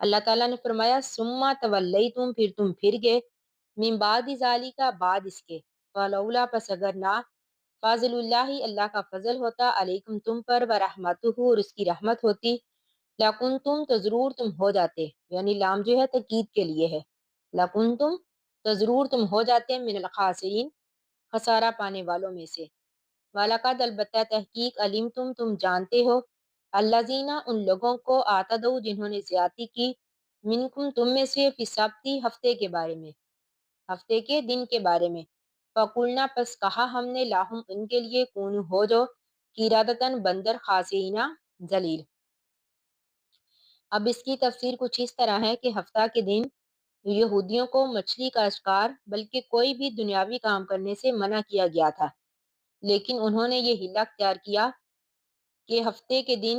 اللہ تعالیٰ نے فرمایا سما تولیتم، پھر تم پھر گئے، من بعد ذالک، بعد اس کے، فلولا، پس اگر نہ، فضل اللہ، اللہ کا فضل ہوتا، علیکم تم پر، ورحمتہ، اور اس کی رحمت ہوتی، لکنتم، تو ضرور تم ہو جاتے، یعنی لام جو ہے تاکید کے لیے ہے، لکنتم، تو ضرور تم ہو جاتے، من الخاسرین، خسارہ پانے والوں میں سے، وَلَقَدْ، البتہ تحقیق، علمتم، تم جانتے ہو، الذین، ان لوگوں کو، اعتدوا، جنہوں نے زیادتی کی، منکم، تم میں سے، فی السبت، ہفتے کے بارے میں، ہفتے کے دن کے بارے میں، فَقُلْنَا، پس کہا ہم نے، لاہم، ان کے لیے، کونو، ہو جو، قِرَدَۃً، بندر، خاسئین، ذلیل۔ اب اس کی تفسیر کچھ اس طرح ہے کہ ہفتہ کے دن یہودیوں کو مچھلی کا شکار بلکہ کوئی بھی دنیاوی کام کرنے سے منع کیا گیا تھا، لیکن انہوں نے یہ حیلہ اختیار کیا کہ ہفتے کے دن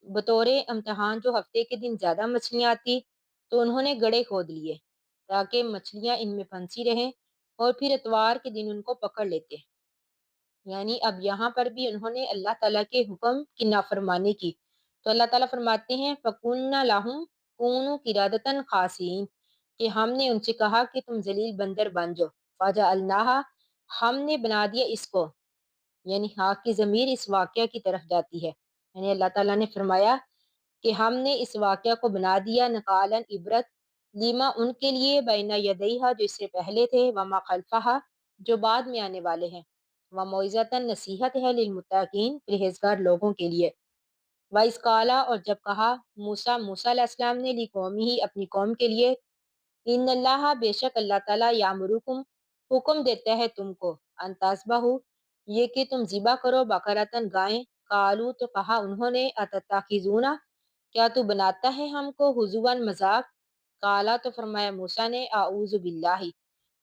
بطور امتحان جو ہفتے کے دن زیادہ مچھلیاں آتی تو انہوں نے گڑھے کھود لیے تاکہ مچھلیاں ان میں پھنسی رہیں اور پھر اتوار کے دن ان کو پکڑ لیتے۔ یعنی اب یہاں پر بھی انہوں نے اللہ تعالیٰ کے حکم کی نافرمانی کی، تو اللہ تعالیٰ فرماتے ہیں فَقُلْنَا لَهُمْ كُونُوا قِرَدَةً خَاسِئِينَ، کہ ہم نے ان سے کہا کہ تم ذلیل بندر بن جاؤ، فَجَعَلْنَاهَا، ہم نے بنا دیا اس کو، یعنی ہاں کی ضمیر اس واقعہ کی طرف جاتی ہے، یعنی اللہ تعالیٰ نے فرمایا کہ ہم نے اس واقعہ کو بنا دیا نقالاً، عبرت، لیما، ان کے لیے، بین یدیہا، جو اس سے پہلے تھے، وما خلفہا، جو بعد میں آنے والے ہیں، وموعظۃً، نصیحت ہے، للمتقین، پرہیزگار لوگوں کے لیے، وَإِذْ قَالَ، اور جب کہا، موسیٰ علیہ السلام نے، لقومہ، اپنی قوم کے لیے، ان اللہ، بے شک اللہ تعالیٰ، یامرکم، حکم دیتا ہے تم کو، ان تذبحوا، یہ کہ تم ذبح کرو، بقرۃ، گائیں، قالوا، تو کہا انہوں نے، اتتخذونا، کیا تو بناتا ہے ہم کو، ہزواً، مذاق، قالا، تو فرمایا موسیٰ نے، اعوذ باللہ،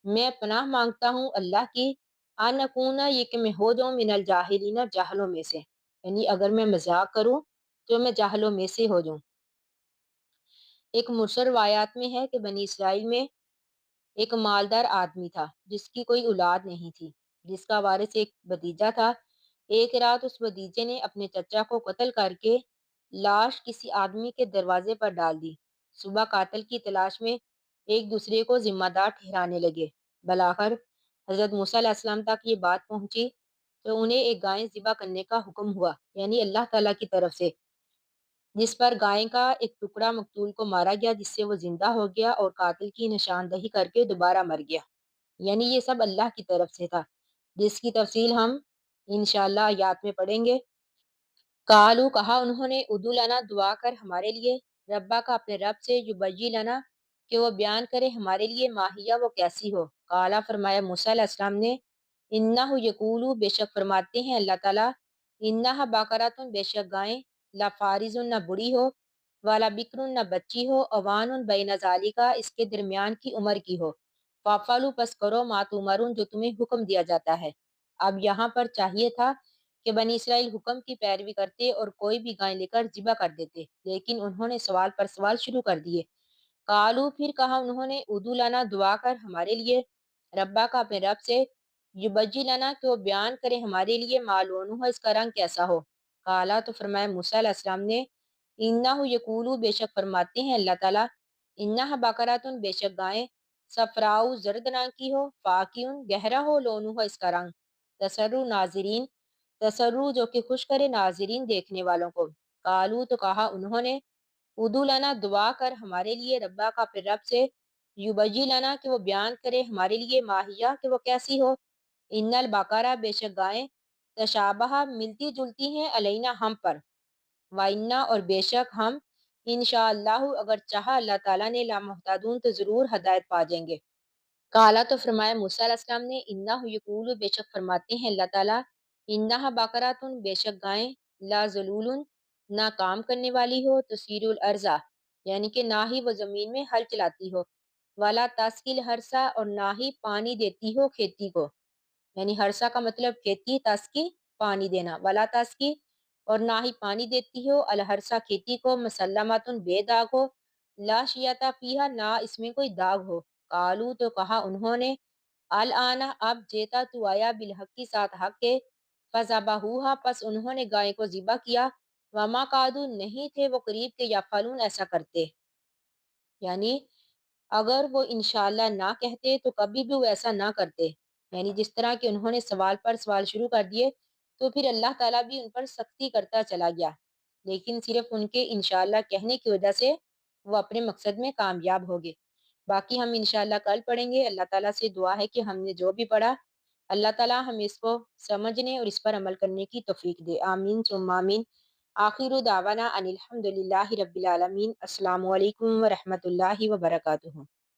میں پناہ مانگتا ہوں اللہ کی، ان اکونا، یہ کہ میں ہو جاؤں، من الجاہلین، جاہلوں میں سے، یعنی اگر میں مذاق کروں تو میں جاہلوں میں سے ہو جاؤں۔ ایک مرسل روایات میں ہے کہ بنی اسرائیل میں ایک مالدار آدمی تھا جس کی کوئی اولاد نہیں تھی، جس کا وارث ایک بھتیجا تھا۔ ایک رات اس بھتیجے نے اپنے چچا کو قتل کر کے لاش کسی آدمی کے دروازے پر ڈال دی۔ صبح قاتل کی تلاش میں ایک دوسرے کو ذمہ دار ٹھہرانے لگے۔ بالآخر حضرت موسیٰ علیہ السلام تک یہ بات پہنچی تو انہیں ایک گائے ذبح کرنے کا حکم ہوا، یعنی اللہ تعالیٰ کی طرف سے، جس پر گائے کا ایک ٹکڑا مقتول کو مارا گیا، جس سے وہ زندہ ہو گیا اور قاتل کی نشاندہی کر کے دوبارہ مر گیا، یعنی یہ سب اللہ کی طرف سے تھا، جس کی تفصیل ہم انشاءاللہ آیات میں پڑھیں گے۔ قالو، کہا انہوں نے، ادعو لنا، دعا کر ہمارے لیے، ربا کا، اپنے رب سے، یبین لنا، کہ وہ بیان کرے ہمارے لیے، ماہیہ، وہ کیسی ہو۔ قالا، فرمایا موسیٰ علیہ السلام نے، انہ یقولو، بے شک فرماتے ہیں اللہ تعالیٰ، انہ باقراتن، بے شک گائیں، لا فارزن، نہ بڑی ہو، والا بکرن، نہ بچی ہو، اوان بین ذالکا، اس کے درمیان کی عمر کی ہو، فافعلوا، پس کرو، ما تؤمرون، جو تمہیں حکم دیا جاتا ہے۔ اب یہاں پر چاہیے تھا کہ بنی اسرائیل حکم کی پیروی کرتے اور کوئی بھی گائے لے کر ذبح کر دیتے، لیکن انہوں نے سوال پر سوال شروع کر دیے۔ قالو، پھر کہا انہوں نے، ادعو لنا، دعا کر ہمارے لیے، ربا کا، اپنے رب سے، یبجی لنا، کہ وہ بیان کرے ہمارے لیے، معلوم ہو، اس کا رنگ کیسا ہو۔ قالا، تو فرمایا موسیٰ علیہ السلام نے، انہ یقولو، بے شک فرماتے ہیں اللہ تعالیٰ، انہ بقراتن، بے شک گائیں، صفراؤ، زرد رنگ کی ہو، فاقیون، گہرا ہو، لونو ہو، اس کا رنگ، تسر ناظرین، تسر، جو کہ خوش کرے ناظرین، دیکھنے والوں کو۔ قالو، تو کہا انہوں نے، ادعو لنا، دعا کر ہمارے لیے، ربا کا، پھر رب سے، یبجی لنا، کہ وہ بیان کرے ہمارے لیے، ماہیہ، کہ وہ کیسی ہو، ان البقرہ، بے شک گائیں، تشابہ، ملتی جلتی ہیں، علینا، ہم پر، وَإِنَّا، اور بے شک ہم، انشاءاللہ، اگر چاہا اللہ تعالیٰ نے، لامہتدون، تو ضرور ہدایت پا جائیں گے۔ کالا، تو فرمایا موسیٰ علیہ السلام نے، انہ یقول، بے شک فرماتے ہیں اللہ تعالیٰ، انہ بقراتن، بے شک گائیں، لا ذلول، نہ کام کرنے والی ہو، تثیر الارض، یعنی کہ نہ ہی وہ زمین میں ہل چلاتی ہو، ولا تسقی الحرث، اور نہ ہی پانی دیتی ہو کھیتی کو، یعنی ہرسا کا مطلب کھیتی، تسقی، پانی دینا، ولا تسقی، اور نہ ہی پانی دیتی ہو، الحرث، کھیتی کو، مسلماتن، بے داغ ہو، لا شیاتا فیہا، نہ اس میں کوئی داغ ہو۔ قالو، تو کہا انہوں نے، الآن، اب، جیتا تو آیا، بالحق کی ساتھ حق کے، فذبحوہا، پس انہوں نے گائے کو ذبح کیا، وما قادو، نہیں تھے وہ قریب کے، یا فلون، ایسا کرتے۔ یعنی اگر وہ انشاءاللہ نہ کہتے تو کبھی بھی وہ ایسا نہ کرتے، یعنی جس طرح کہ انہوں نے سوال پر سوال شروع کر دیے تو پھر اللہ تعالیٰ بھی ان پر سختی کرتا چلا گیا، لیکن صرف ان کے انشاءاللہ کہنے کی وجہ سے وہ اپنے مقصد میں کامیاب ہو گئے۔ باقی ہم انشاءاللہ کل پڑھیں گے۔ اللہ تعالیٰ سے دعا ہے کہ ہم نے جو بھی پڑھا اللہ تعالیٰ ہمیں اس کو سمجھنے اور اس پر عمل کرنے کی توفیق دے، آمین ثم آمین۔ آخر دعوانا ان الحمد للہ رب العالمین۔ السلام علیکم ورحمۃ اللہ وبرکاتہ۔